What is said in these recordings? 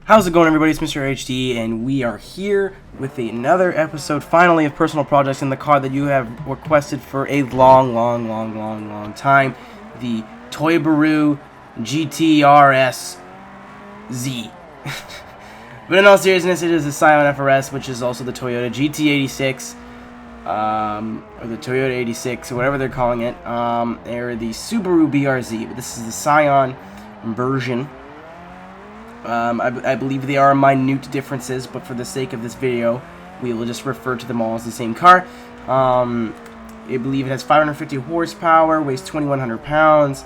How's it going, everybody? It's MrAeroHD, and we are here with another episode, finally, of Personal Projects in the car that you have requested for a long time. The Toybaru GTRS Z. But in all seriousness, it is the Scion FRS, which is also the Toyota GT86, or the Toyota 86, or whatever they're calling it, or the Subaru BRZ. But this is the Scion version. I believe they are minute differences, but for the sake of this video, we will just refer to them all as the same car. I believe it has 550 horsepower, weighs 2,100 pounds.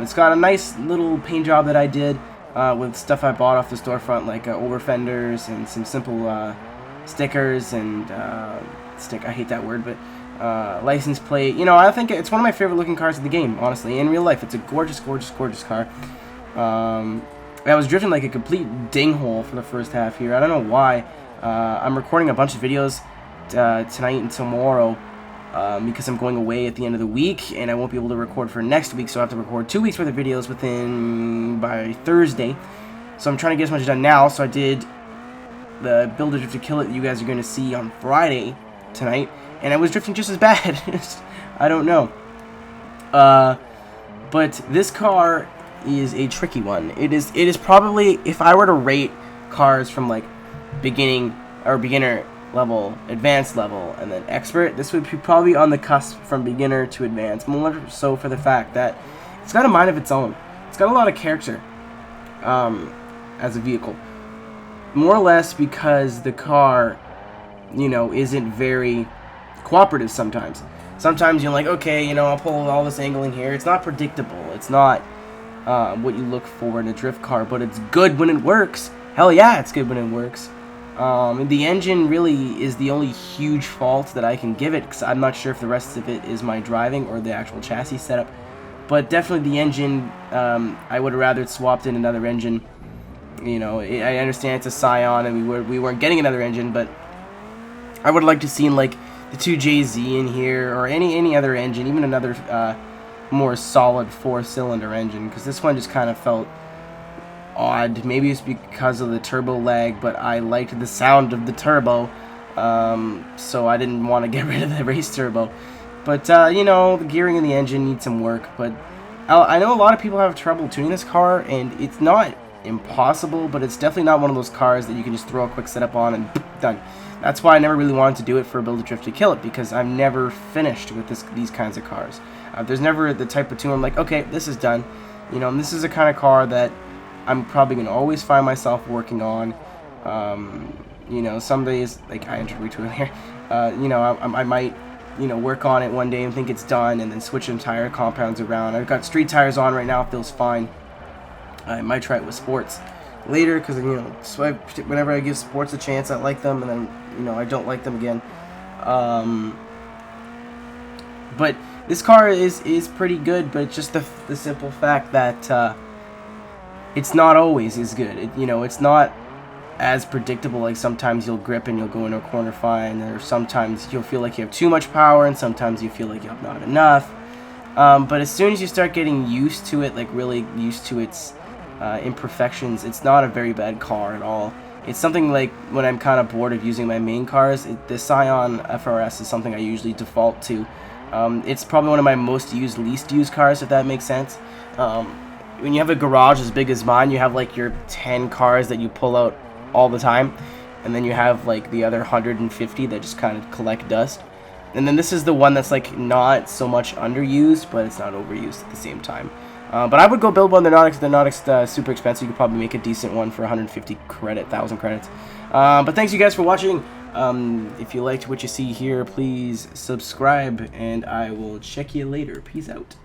It's got a nice little paint job that I did with stuff I bought off the storefront, like over fenders and some simple stickers and I hate that word, but license plate. You know, I think it's one of my favorite looking cars in the game, honestly. In real life, it's a gorgeous car. I was drifting like a complete dinghole for the first half here. I don't know why. I'm recording a bunch of videos tonight and tomorrow because I'm going away at the end of the week, and I won't be able to record for next week, so I have to record 2 weeks worth of videos by Thursday. So I'm trying to get as much done now. So I did the Build a Drift to Kill It that you guys are going to see on Friday tonight, and I was drifting just as bad. I don't know. But this car is a tricky one. It is probably, if I were to rate cars from like beginner level, advanced level, and then expert, this would be probably on the cusp from beginner to advanced, more so for the fact that it's got a mind of its own. It's got a lot of character as a vehicle, more or less because the car, you know, isn't very cooperative sometimes. Sometimes you're like, okay, you know, I'll pull all this angling here. It's not predictable. It's not what you look for in a drift car, but it's good when it works. Hell yeah, it's good when it works. The engine really is the only huge fault that I can give it, because I'm not sure if the rest of it is my driving or the actual chassis setup. But definitely the engine, I would have rather swapped in another engine. You know, I understand it's a Scion and we weren't getting another engine, but I would like to see like the 2JZ in here, or any other engine, even another more solid 4-cylinder engine, because this one just kind of felt odd. Maybe it's because of the turbo lag, but I liked the sound of the turbo, so I didn't want to get rid of the race turbo. But you know, the gearing in the engine needs some work. But I know a lot of people have trouble tuning this car, and it's not impossible, but it's definitely not one of those cars that you can just throw a quick setup on and done. That's why I never really wanted to do it for Build a Drift to Kill It, because I've never finished with these kinds of cars. There's never the type of tune I'm like, okay, this is done. You know, and this is the kind of car that I'm probably going to always find myself working on. You know, some days, like I entered retweet here, you know, I might, you know, work on it one day and think it's done, and then switch some tire compounds around. I've got street tires on right now, it feels fine. I might try it with sports later, because, you know, so whenever I give sports a chance, I like them, and then, you know, I don't like them again. But this car is pretty good, but just the simple fact that it's not always as good. You know, it's not as predictable. Like sometimes you'll grip and you'll go into a corner fine, or sometimes you'll feel like you have too much power, and sometimes you feel like you have not enough. But as soon as you start getting used to it, like really used to its imperfections, it's not a very bad car at all. It's something like when I'm kind of bored of using my main cars, the Scion FRS is something I usually default to. It's probably one of my most used, least used cars, if that makes sense. When you have a garage as big as mine, you have like your 10 cars that you pull out all the time, and then you have like the other 150 that just kind of collect dust. And then this is the one that's like not so much underused, but it's not overused at the same time. But I would go build one. They're not super expensive. You could probably make a decent one for 1,000 credits. But thanks you guys for watching. If you liked what you see here, please subscribe, and I will check you later. Peace out.